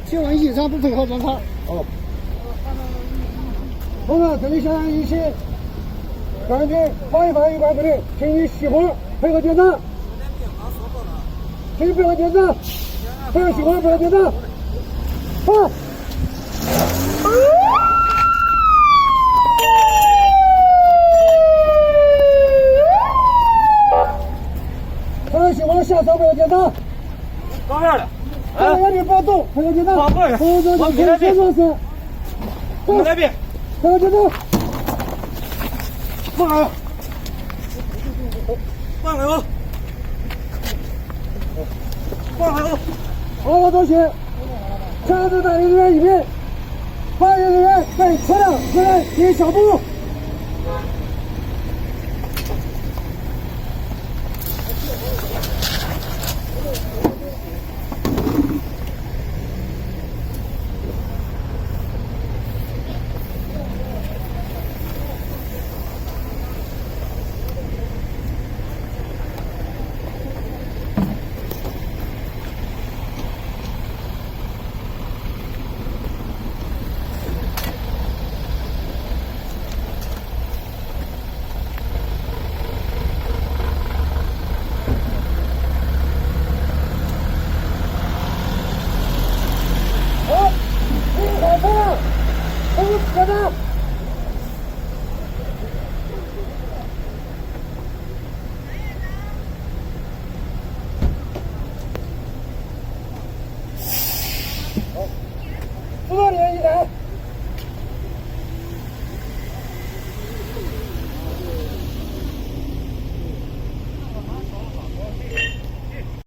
请问异常不配合检查。哦。同志，这里向一起赶紧防疫防疫管部队，请你熄火，配合检查。请配合检查，配合熄火，配合检查。好。配合熄火，下车配合检查。到这儿了。这个地不要动，配合检查。放过来。我给他别装死。我来别。配合检查。放开。放开我。放开我。报告中心，强制带领人员1名，法院人员被车辆自然进行消毒。